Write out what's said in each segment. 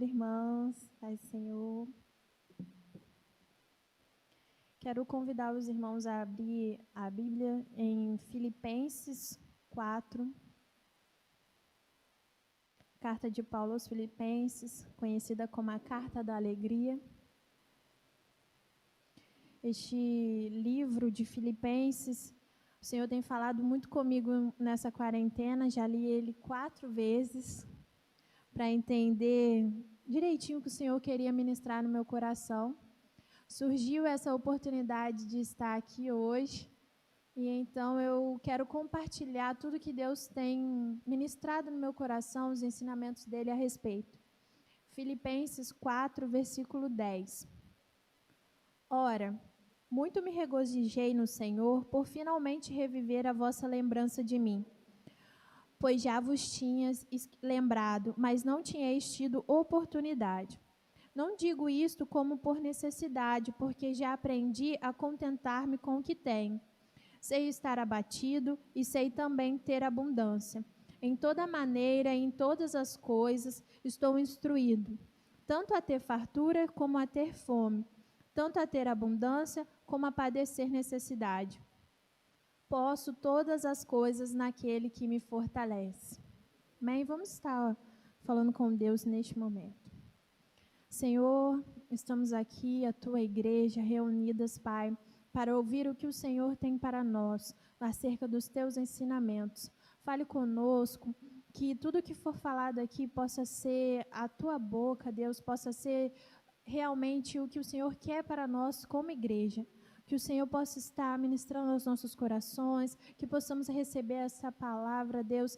irmãos. Paz do Senhor. Quero convidar os irmãos a abrir a Bíblia em Filipenses 4. Carta de Paulo aos Filipenses, conhecida como a Carta da Alegria. Este livro de Filipenses, o Senhor tem falado muito comigo nessa quarentena, já li ele 4 vezes, para entender direitinho o que o Senhor queria ministrar no meu coração. Surgiu essa oportunidade de estar aqui hoje, e então eu quero compartilhar tudo que Deus tem ministrado no meu coração, os ensinamentos dele a respeito. Filipenses 4, versículo 10. Ora, muito me regozijei no Senhor por finalmente reviver a vossa lembrança de mim, pois já vos tinhas lembrado, mas não tinhais tido oportunidade. Não digo isto como por necessidade, porque já aprendi a contentar-me com o que tenho. Sei estar abatido e sei também ter abundância. Em toda maneira, em todas as coisas, estou instruído, tanto a ter fartura como a ter fome, tanto a ter abundância como a padecer necessidade. Posso todas as coisas naquele que me fortalece. Amém? Vamos estar falando com Deus neste momento. Senhor, estamos aqui, a Tua igreja, reunidas, Pai, para ouvir o que o Senhor tem para nós, acerca dos Teus ensinamentos. Fale conosco, que tudo que for falado aqui possa ser a Tua boca, Deus, possa ser realmente o que o Senhor quer para nós como igreja. Que o Senhor possa estar ministrando aos nossos corações, que possamos receber essa palavra, Deus,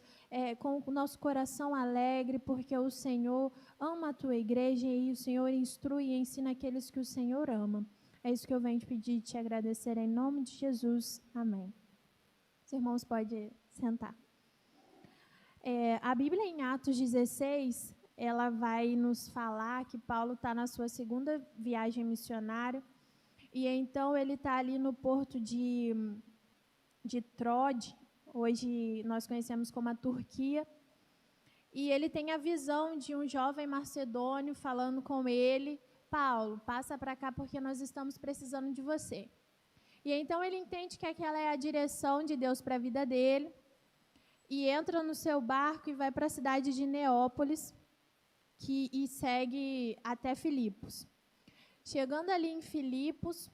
com o nosso coração alegre, porque o Senhor ama a Tua igreja e o Senhor instrui e ensina aqueles que o Senhor ama. É isso que eu venho te pedir e te agradecer em nome de Jesus. Amém. Os irmãos podem sentar. A Bíblia em Atos 16, ela vai nos falar que Paulo está na sua segunda viagem missionária. E então ele está ali no porto de Troade, hoje nós conhecemos como a Turquia, e ele tem a visão de um jovem macedônio falando com ele: Paulo, passa para cá porque nós estamos precisando de você. E então ele entende que aquela é a direção de Deus para a vida dele, e entra no seu barco e vai para a cidade de Neópolis, e segue até Filipos. Chegando ali em Filipos,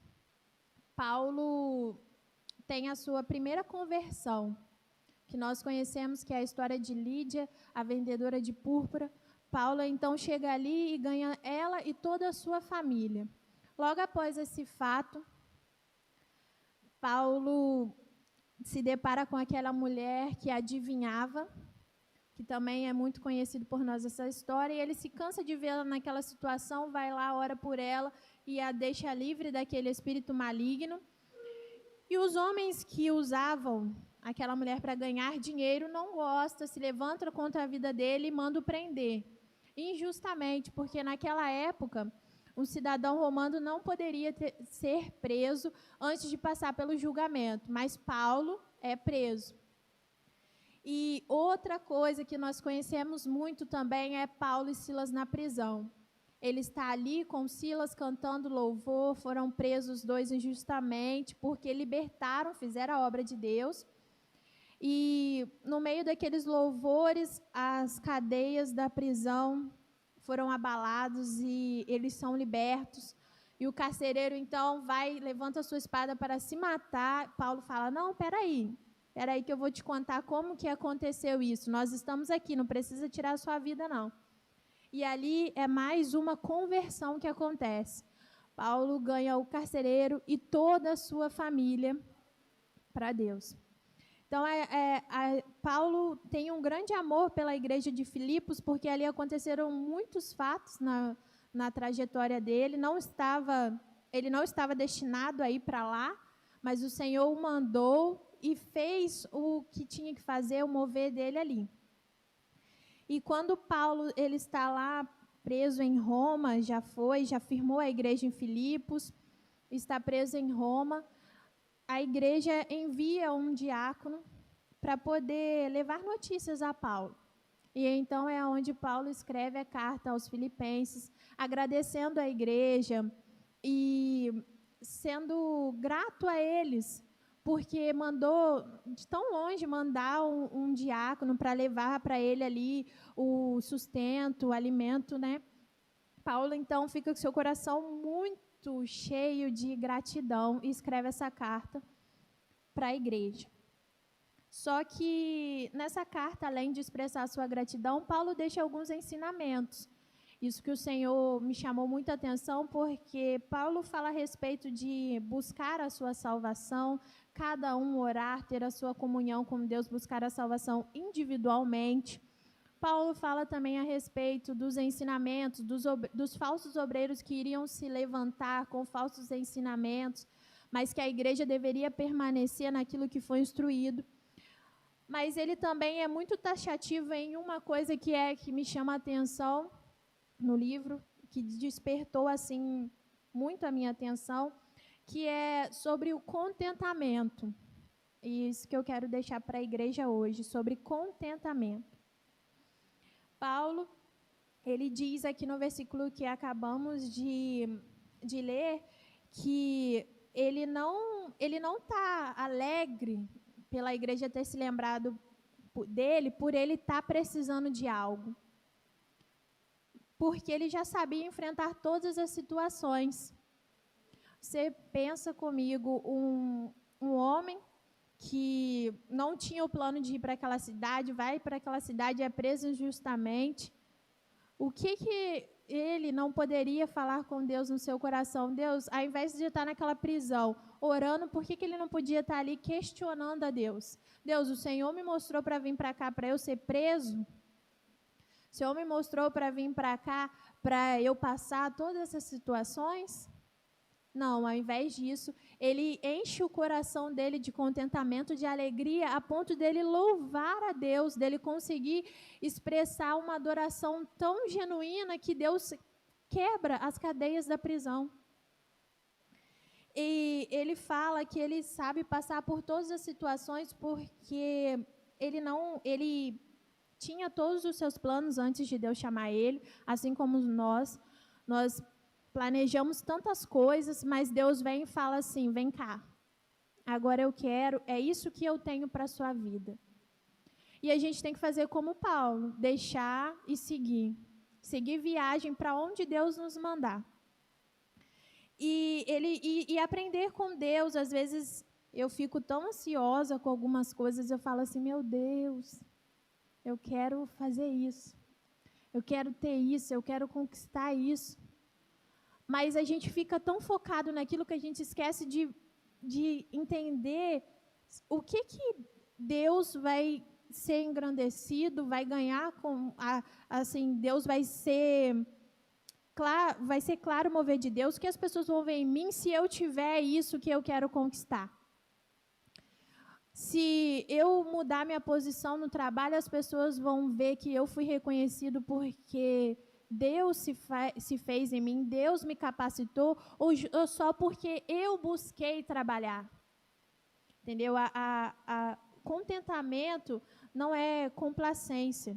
Paulo tem a sua primeira conversão, que nós conhecemos, que é a história de Lídia, a vendedora de púrpura. Paulo, então, chega ali e ganha ela e toda a sua família. Logo após esse fato, Paulo se depara com aquela mulher que adivinhava, que também é muito conhecido por nós essa história, e ele se cansa de vê-la naquela situação, vai lá, ora por ela e a deixa livre daquele espírito maligno. E os homens que usavam aquela mulher para ganhar dinheiro não gostam, se levantam contra a vida dele e mandam prender. Injustamente, porque naquela época um cidadão romano não poderia ser preso antes de passar pelo julgamento, mas Paulo é preso. E outra coisa que nós conhecemos muito também é Paulo e Silas na prisão. Ele está ali com Silas cantando louvor, foram presos os dois injustamente, porque libertaram, fizeram a obra de Deus. E no meio daqueles louvores, as cadeias da prisão foram abaladas e eles são libertos. E o carcereiro então levanta a sua espada para se matar. Paulo fala: não, peraí que eu vou te contar como que aconteceu isso. Nós estamos aqui, não precisa tirar a sua vida, não. E ali é mais uma conversão que acontece. Paulo ganha o carcereiro e toda a sua família para Deus. Então, Paulo tem um grande amor pela igreja de Filipos, porque ali aconteceram muitos fatos na trajetória dele. Ele não estava destinado a ir para lá, mas o Senhor o mandou e fez o que tinha que fazer, o mover dele ali. E quando Paulo ele está lá preso em Roma, já firmou a igreja em Filipos, está preso em Roma, a igreja envia um diácono para poder levar notícias a Paulo. E então é onde Paulo escreve a carta aos Filipenses, agradecendo a igreja e sendo grato a eles, porque mandou de tão longe mandar um diácono para levar para ele ali o sustento, o alimento, né? Paulo, então, fica com seu coração muito cheio de gratidão e escreve essa carta para a igreja. Só que nessa carta, além de expressar sua gratidão, Paulo deixa alguns ensinamentos. Isso que o Senhor me chamou muita atenção, porque Paulo fala a respeito de buscar a sua salvação, cada um orar, ter a sua comunhão com Deus, buscar a salvação individualmente. Paulo fala também a respeito dos ensinamentos, dos falsos obreiros que iriam se levantar com falsos ensinamentos, mas que a igreja deveria permanecer naquilo que foi instruído. Mas ele também é muito taxativo em uma coisa que me chama a atenção no livro, que despertou assim muito a minha atenção, que é sobre o contentamento. E isso que eu quero deixar para a igreja hoje, sobre contentamento. Paulo, ele diz aqui no versículo que acabamos de ler, que ele não está alegre pela igreja ter se lembrado dele, por ele estar precisando de algo. Porque ele já sabia enfrentar todas as situações. Você pensa comigo, um homem que não tinha o plano de ir para aquela cidade, vai para aquela cidade e é preso injustamente. O que ele não poderia falar com Deus no seu coração? Deus, ao invés de estar naquela prisão, orando, por que ele não podia estar ali questionando a Deus? Deus, o Senhor me mostrou para vir para cá para eu ser preso? O Senhor me mostrou para vir para cá para eu passar todas essas situações? Não, ao invés disso, ele enche o coração dele de contentamento, de alegria, a ponto dele louvar a Deus, dele conseguir expressar uma adoração tão genuína que Deus quebra as cadeias da prisão. E ele fala que ele sabe passar por todas as situações porque ele tinha todos os seus planos antes de Deus chamar ele, assim como nós planejamos tantas coisas, mas Deus vem e fala assim, vem cá, agora eu quero, é isso que eu tenho para a sua vida. E a gente tem que fazer como Paulo, deixar e seguir viagem para onde Deus nos mandar. E aprender com Deus. Às vezes eu fico tão ansiosa com algumas coisas, eu falo assim, meu Deus, eu quero fazer isso, eu quero ter isso, eu quero conquistar isso. Mas a gente fica tão focado naquilo que a gente esquece de entender o que Deus vai ser engrandecido, vai ganhar assim, Deus vai ser claro o mover de Deus, que as pessoas vão ver em mim se eu tiver isso que eu quero conquistar. Se eu mudar minha posição no trabalho, as pessoas vão ver que eu fui reconhecido porque Deus se fez em mim, Deus me capacitou, ou só porque eu busquei trabalhar. Entendeu? Contentamento não é complacência.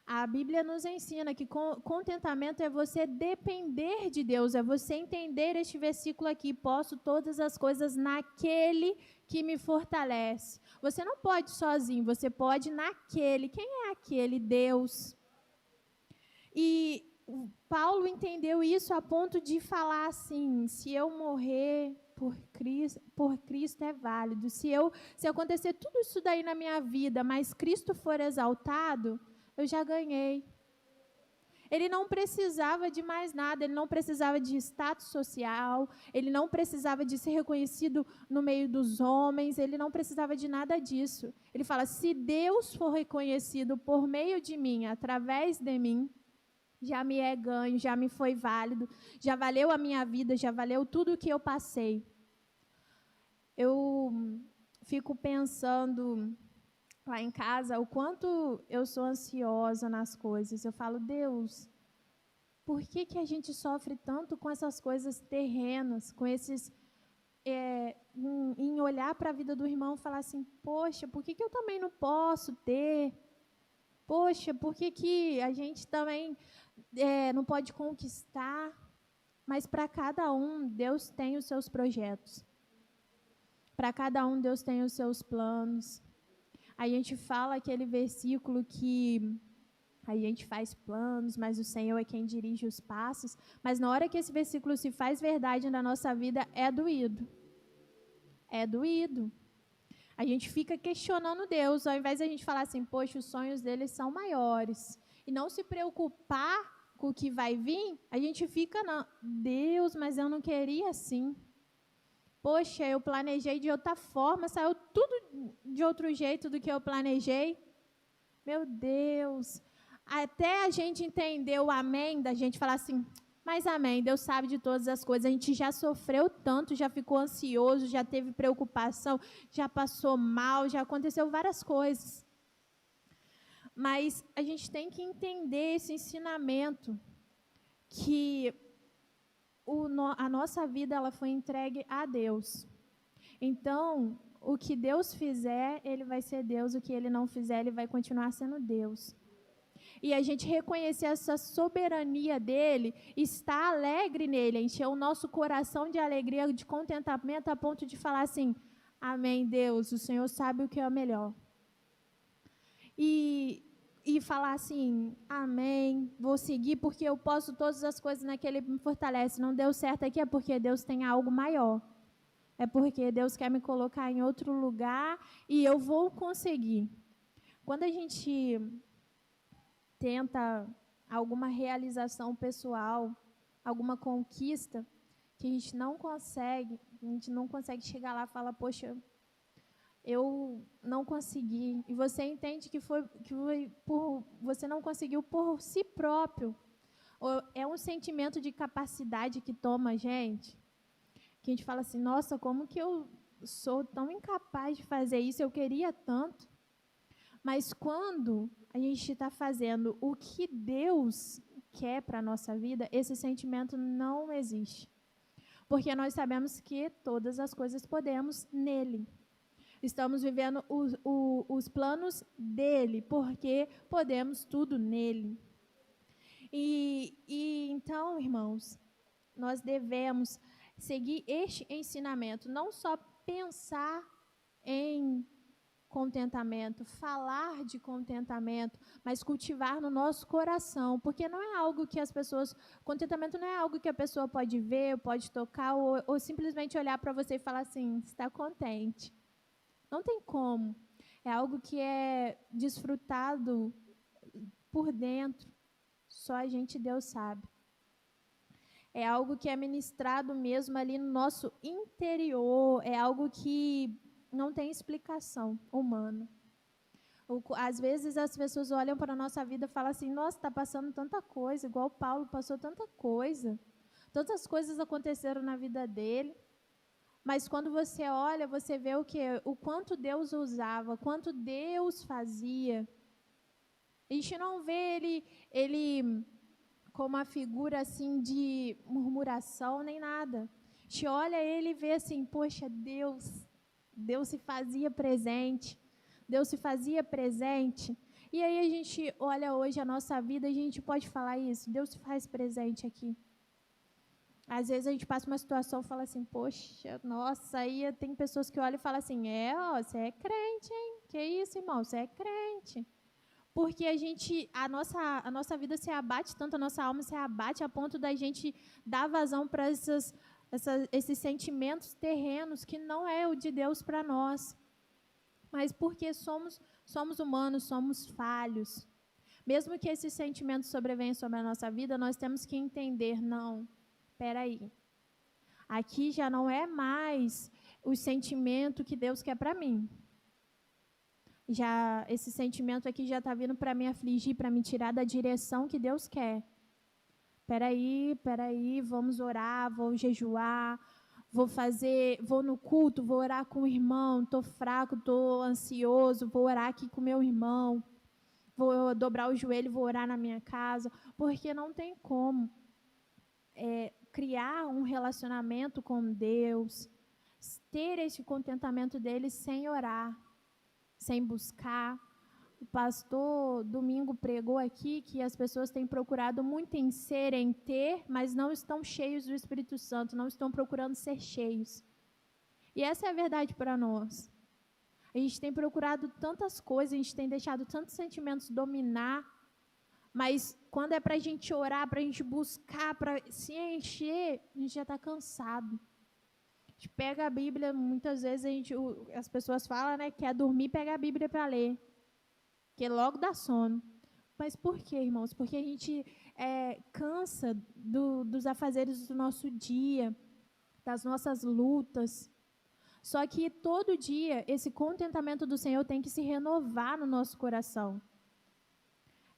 A Bíblia nos ensina que contentamento é você depender de Deus, é você entender este versículo aqui, posso todas as coisas naquele que me fortalece. Você não pode sozinho, você pode naquele. Quem é aquele? Deus. E Paulo entendeu isso a ponto de falar assim, se eu morrer por Cristo é válido. Se acontecer tudo isso daí na minha vida, mas Cristo for exaltado, eu já ganhei. Ele não precisava de mais nada, ele não precisava de status social, ele não precisava de ser reconhecido no meio dos homens, ele não precisava de nada disso. Ele fala, se Deus for reconhecido por meio de mim, através de mim, já me é ganho, já me foi válido, já valeu a minha vida, já valeu tudo o que eu passei. Eu fico pensando lá em casa, o quanto eu sou ansiosa nas coisas. Eu falo, Deus, por que a gente sofre tanto com essas coisas terrenas, com esses... em olhar para a vida do irmão e falar assim, poxa, por que eu também não posso ter? Poxa, por que a gente também não pode conquistar? Mas para cada um, Deus tem os seus projetos. Para cada um, Deus tem os seus planos. A gente fala aquele versículo que a gente faz planos, mas o Senhor é quem dirige os passos. Mas na hora que esse versículo se faz verdade na nossa vida, é doído. É doído. A gente fica questionando Deus, ao invés de a gente falar assim, poxa, os sonhos deles são maiores. E não se preocupar com o que vai vir, a gente fica, não, Deus, mas eu não queria assim. Poxa, eu planejei de outra forma, saiu tudo de outro jeito do que eu planejei. Meu Deus. Até a gente entender o amém, da gente falar assim, mas amém, Deus sabe de todas as coisas. A gente já sofreu tanto, já ficou ansioso, já teve preocupação, já passou mal, já aconteceu várias coisas. Mas a gente tem que entender esse ensinamento, que a nossa vida ela foi entregue a Deus. Então, o que Deus fizer, Ele vai ser Deus. O que Ele não fizer, Ele vai continuar sendo Deus. E a gente reconhecer essa soberania dEle, estar alegre nele, encher o nosso coração de alegria, de contentamento, a ponto de falar assim, amém, Deus, o Senhor sabe o que é o melhor. E falar assim, amém, vou seguir porque eu posso todas as coisas naquele que me fortalece. Não deu certo aqui é porque Deus tem algo maior. É porque Deus quer me colocar em outro lugar e eu vou conseguir. Quando a gente tenta alguma realização pessoal, alguma conquista, que a gente não consegue chegar lá e falar, poxa, eu não consegui. E você entende que foi você não conseguiu por si próprio. É um sentimento de capacidade que toma a gente, que a gente fala assim, nossa, como que eu sou tão incapaz de fazer isso, eu queria tanto. Mas quando a gente está fazendo o que Deus quer para a nossa vida, esse sentimento não existe. Porque nós sabemos que todas as coisas podemos nele. Estamos vivendo os planos dele, porque podemos tudo nele. E então, irmãos, nós devemos seguir este ensinamento, não só pensar em contentamento, falar de contentamento, mas cultivar no nosso coração, porque não é algo que as pessoas, contentamento não é algo que a pessoa pode ver, pode tocar, ou simplesmente olhar para você e falar assim, está contente. Não tem como. É algo que é desfrutado por dentro, só a gente, Deus sabe. É algo que é ministrado mesmo ali no nosso interior, é algo que não tem explicação humana. Às vezes as pessoas olham para a nossa vida e falam assim, nossa, está passando tanta coisa, igual Paulo passou tanta coisa. Tantas coisas aconteceram na vida dele. Mas quando você olha, você vê o quê? O quanto Deus usava, quanto Deus fazia. A gente não vê ele como uma figura assim de murmuração nem nada. A gente olha ele e vê assim, poxa, Deus se fazia presente. Deus se fazia presente. E aí a gente olha hoje a nossa vida e a gente pode falar isso. Deus se faz presente aqui. Às vezes a gente passa uma situação e fala assim, poxa, nossa, aí tem pessoas que olham e falam assim, você é crente, hein? Que isso, irmão, você é crente. Porque a nossa vida se abate tanto, a nossa alma se abate a ponto da gente dar vazão para esses sentimentos terrenos que não é o de Deus para nós. Mas porque somos humanos, somos falhos. Mesmo que esses sentimentos sobrevenham sobre a nossa vida, nós temos que entender, não, espera aí. Aqui já não é mais o sentimento que Deus quer para mim. Já esse sentimento aqui já está vindo para me afligir, para me tirar da direção que Deus quer. Espera aí, vamos orar, vou jejuar, vou no culto, vou orar com o irmão, estou fraco, estou ansioso, vou orar aqui com o meu irmão, vou dobrar o joelho, vou orar na minha casa, porque não tem como criar um relacionamento com Deus, ter esse contentamento dele sem orar, sem buscar. O pastor Domingo pregou aqui que as pessoas têm procurado muito em ser, em ter, mas não estão cheios do Espírito Santo, não estão procurando ser cheios. E essa é a verdade para nós. A gente tem procurado tantas coisas, a gente tem deixado tantos sentimentos dominar, mas quando é para a gente orar, para a gente buscar, para se encher, a gente já está cansado. A gente pega a Bíblia, muitas vezes as pessoas falam, né, quer dormir, pega a Bíblia para ler, que logo dá sono. Mas por quê, irmãos? Porque a gente cansa dos afazeres do nosso dia, das nossas lutas. Só que todo dia esse contentamento do Senhor tem que se renovar no nosso coração.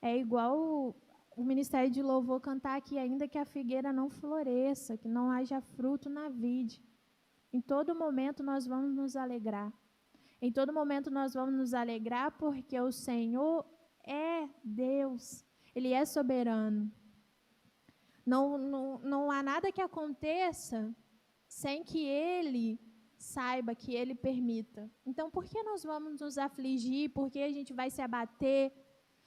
É igual o ministério de louvor cantar aqui, ainda que a figueira não floresça, que não haja fruto na vide. Em todo momento nós vamos nos alegrar. Em todo momento nós vamos nos alegrar porque o Senhor é Deus. Ele é soberano. Não há nada que aconteça sem que Ele saiba, que Ele permita. Então, por que nós vamos nos afligir? Por que a gente vai se abater?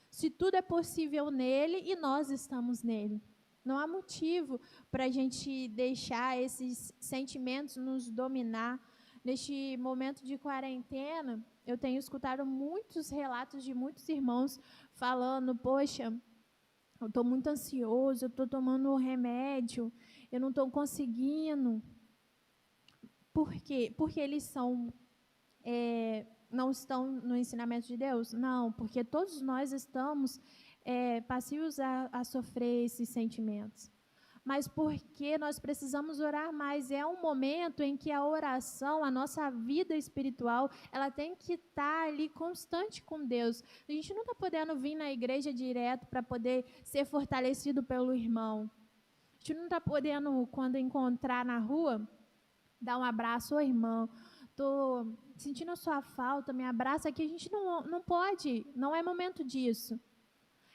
Se tudo é possível nele e nós estamos nele. Não há motivo para a gente deixar esses sentimentos nos dominar. Neste momento de quarentena, eu tenho escutado muitos relatos de muitos irmãos falando, poxa, eu estou muito ansioso, eu estou tomando remédio, eu não estou conseguindo. Por quê? Porque eles não estão no ensinamento de Deus? Não, porque todos nós estamos passivos a sofrer esses sentimentos. Mas porque nós precisamos orar mais. É um momento em que a oração, a nossa vida espiritual, ela tem que estar ali constante com Deus. A gente não está podendo vir na igreja direto para poder ser fortalecido pelo irmão. A gente não está podendo, quando encontrar na rua, dar um abraço, ô irmão, estou sentindo a sua falta, me abraça aqui. A gente não pode, não é momento disso.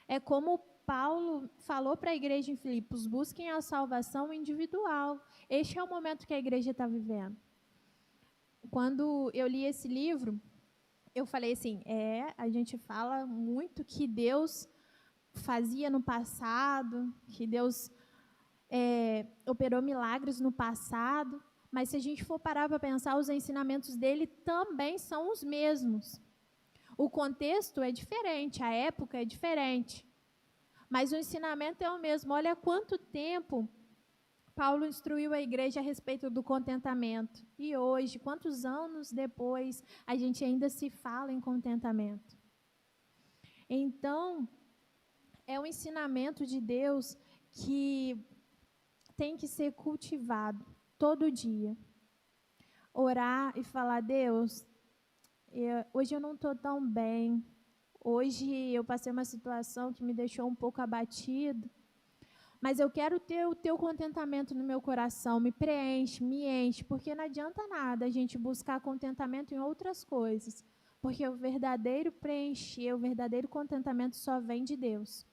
É como Paulo falou para a igreja em Filipos, busquem a salvação individual. Este é o momento que a igreja está vivendo. Quando eu li esse livro, eu falei assim, a gente fala muito que Deus fazia no passado, que Deus operou milagres no passado, mas se a gente for parar para pensar, os ensinamentos dele também são os mesmos. O contexto é diferente, a época é diferente, mas o ensinamento é o mesmo. Olha quanto tempo Paulo instruiu a igreja a respeito do contentamento. E hoje, quantos anos depois, a gente ainda se fala em contentamento. Então, é um ensinamento de Deus que tem que ser cultivado todo dia. Orar e falar, Deus, hoje eu não estou tão bem. Hoje eu passei uma situação que me deixou um pouco abatido. Mas eu quero ter o teu contentamento no meu coração. Me preenche, me enche. Porque não adianta nada a gente buscar contentamento em outras coisas. Porque o verdadeiro preencher, o verdadeiro contentamento só vem de Deus.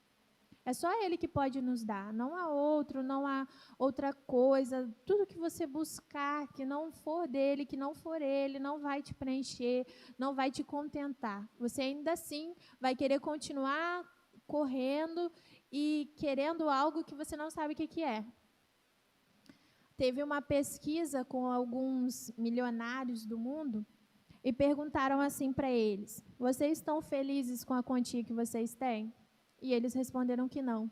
É só Ele que pode nos dar, não há outro, não há outra coisa. Tudo que você buscar que não for dele, que não for Ele, não vai te preencher, não vai te contentar. Você ainda assim vai querer continuar correndo e querendo algo que você não sabe o que é. Teve uma pesquisa com alguns milionários do mundo e perguntaram assim para eles, vocês estão felizes com a quantia que vocês têm? E eles responderam que não.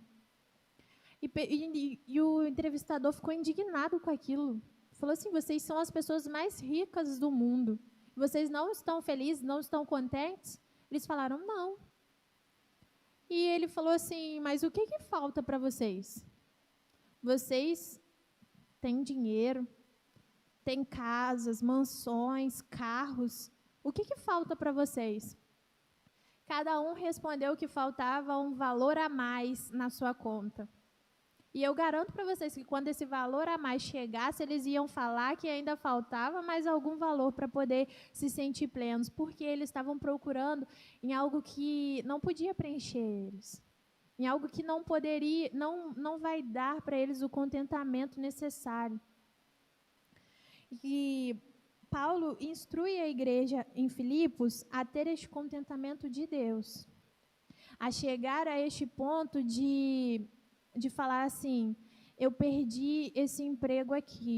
E o entrevistador ficou indignado com aquilo. Falou assim, vocês são as pessoas mais ricas do mundo. Vocês não estão felizes, não estão contentes? Eles falaram, não. E ele falou assim, mas o que falta para vocês? Vocês têm dinheiro, têm casas, mansões, carros. O que falta para vocês? Cada um respondeu que faltava um valor a mais na sua conta. E eu garanto para vocês que quando esse valor a mais chegasse, eles iam falar que ainda faltava mais algum valor para poder se sentir plenos, porque eles estavam procurando em algo que não podia preencher eles, em algo que não poderia, não vai dar para eles o contentamento necessário. E Paulo instrui a igreja em Filipos a ter este contentamento de Deus. a chegar a este ponto de falar assim, eu perdi esse emprego aqui,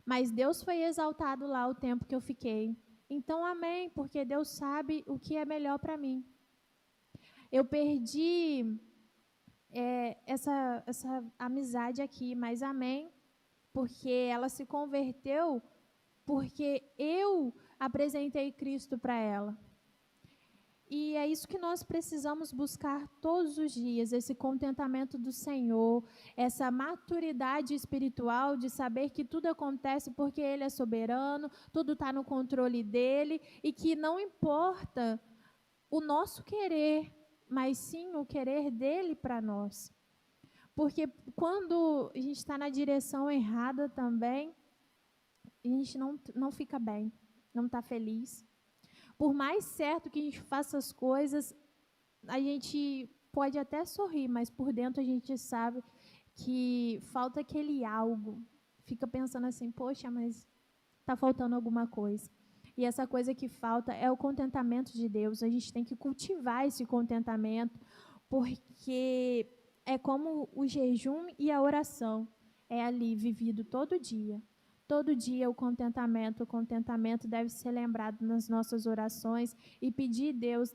mas Deus foi exaltado lá o tempo que eu fiquei. Então, amém, porque Deus sabe o que é melhor para mim. Eu perdi essa amizade aqui, mas amém, porque ela se converteu, porque eu apresentei Cristo para ela. E é isso que nós precisamos buscar todos os dias, esse contentamento do Senhor, essa maturidade espiritual de saber que tudo acontece porque Ele é soberano, tudo está no controle dEle, e que não importa o nosso querer, mas sim o querer dEle para nós. Porque quando a gente está na direção errada também, a gente não fica bem, não está feliz. Por mais certo que a gente faça as coisas, a gente pode até sorrir, mas por dentro a gente sabe que falta aquele algo. Fica pensando assim, poxa, mas está faltando alguma coisa. E essa coisa que falta é o contentamento de Deus. A gente tem que cultivar esse contentamento, porque é como o jejum e a oração. É ali vivido todo dia. Todo dia o contentamento deve ser lembrado nas nossas orações e pedir Deus,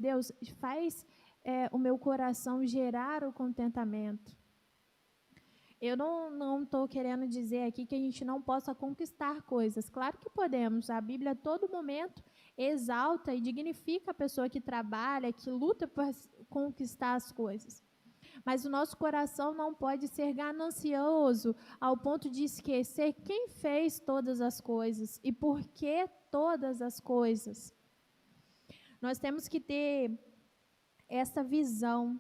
faz o meu coração gerar o contentamento. Eu não estou querendo dizer aqui que a gente não possa conquistar coisas. Claro que podemos. A Bíblia a todo momento exalta e dignifica a pessoa que trabalha, que luta para conquistar as coisas. Mas o nosso coração não pode ser ganancioso ao ponto de esquecer quem fez todas as coisas e por que todas as coisas. Nós temos que ter essa visão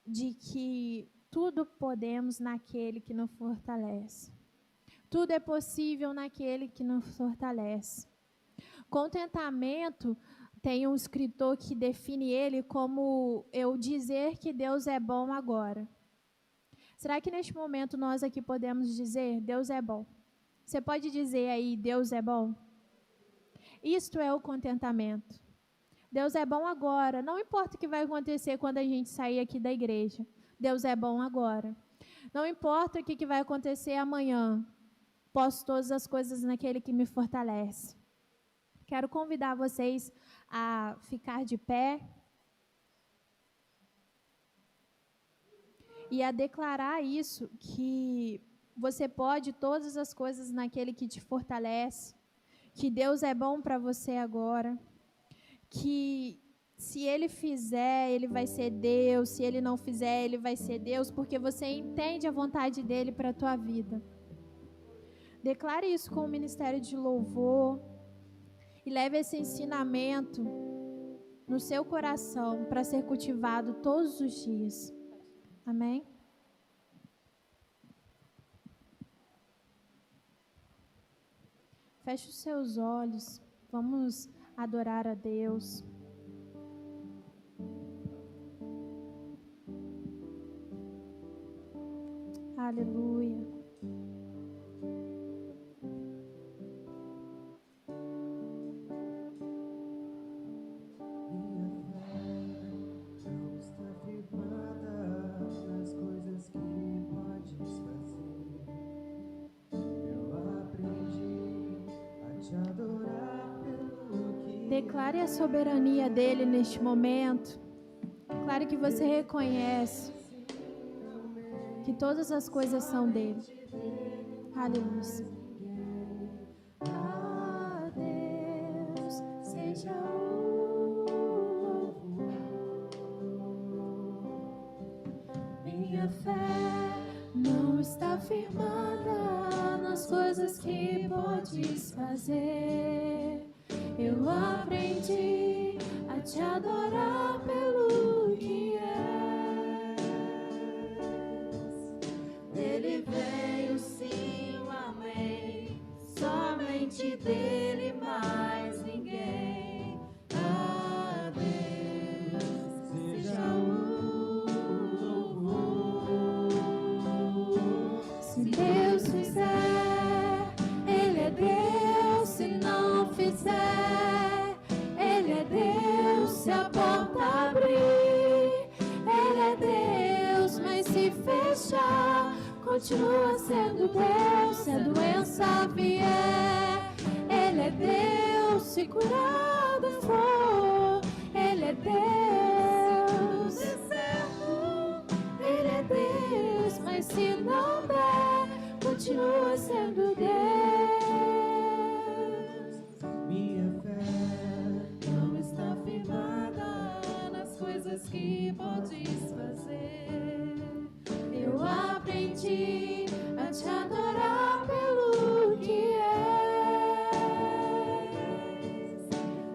de que tudo podemos naquele que nos fortalece. Tudo é possível naquele que nos fortalece. Contentamento, tem um escritor que define ele como eu dizer que Deus é bom agora. Será que neste momento nós aqui podemos dizer Deus é bom? Você pode dizer aí Deus é bom? Isto é o contentamento. Deus é bom agora. Não importa o que vai acontecer quando a gente sair aqui da igreja. Deus é bom agora. Não importa o que vai acontecer amanhã. Posso todas as coisas naquele que me fortalece. Quero convidar vocês a ficar de pé e a declarar isso, que você pode todas as coisas naquele que te fortalece, que Deus é bom para você agora, que se Ele fizer, Ele vai ser Deus, se Ele não fizer, Ele vai ser Deus, porque você entende a vontade dEle para a tua vida. Declare isso com o ministério de louvor e leve esse ensinamento no seu coração para ser cultivado todos os dias. Amém? Feche os seus olhos. Vamos adorar a Deus. Aleluia. Declare a soberania dele neste momento. Declare que você reconhece que todas as coisas são dele. Aleluia. A Deus seja o minha fé não está firmada nas coisas que podes fazer. Eu aprendi a te adorar pelo que és. Dele veio sim o amém, somente dele mais ninguém. A Deus seja o louvor. Se Deus fizer, Ele é Deus. Se não fizer, Ele é Deus. Se a porta abrir, fechar, continua sendo Deus. Se a doença vier, Ele é Deus. Se curado for, Ele é Deus. Ele é Deus, mas se não der, continua sendo Deus. Minha fé não está firmada nas coisas que podes fazer. Eu aprendi a te adorar pelo que és.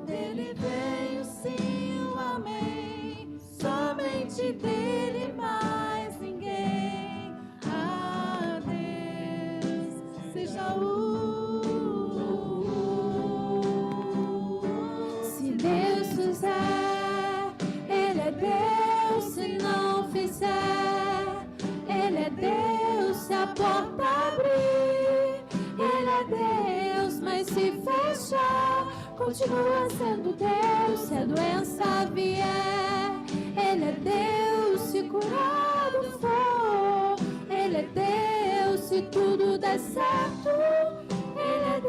Dele vem o sim, o amém, somente dele, mais ninguém. A Deus seja o Se Deus fizer, Ele é Deus. Se não fizer, Ele é Deus. Se a porta abrir, Ele é Deus. Mas se fechar, continua sendo Deus. Se a doença vier, Ele é Deus. Se curado for, Ele é Deus. Se tudo der certo, Ele é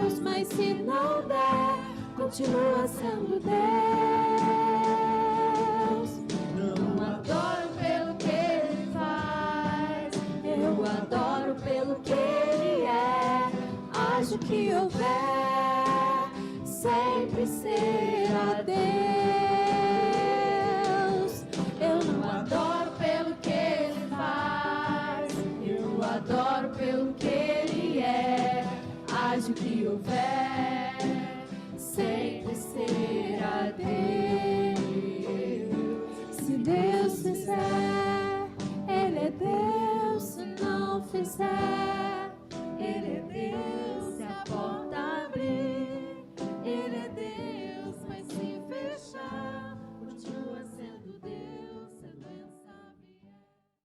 Deus. Mas se não der, continua sendo Deus. não adoro pelo que ele faz, Eu adoro pelo que Ele é. Haja o que houver, sempre será Deus. Eu não adoro pelo que Ele faz, eu adoro pelo que Ele é. Haja o que houver, sempre será Deus. Se Deus fizer, Ele é Deus. Se não fizer,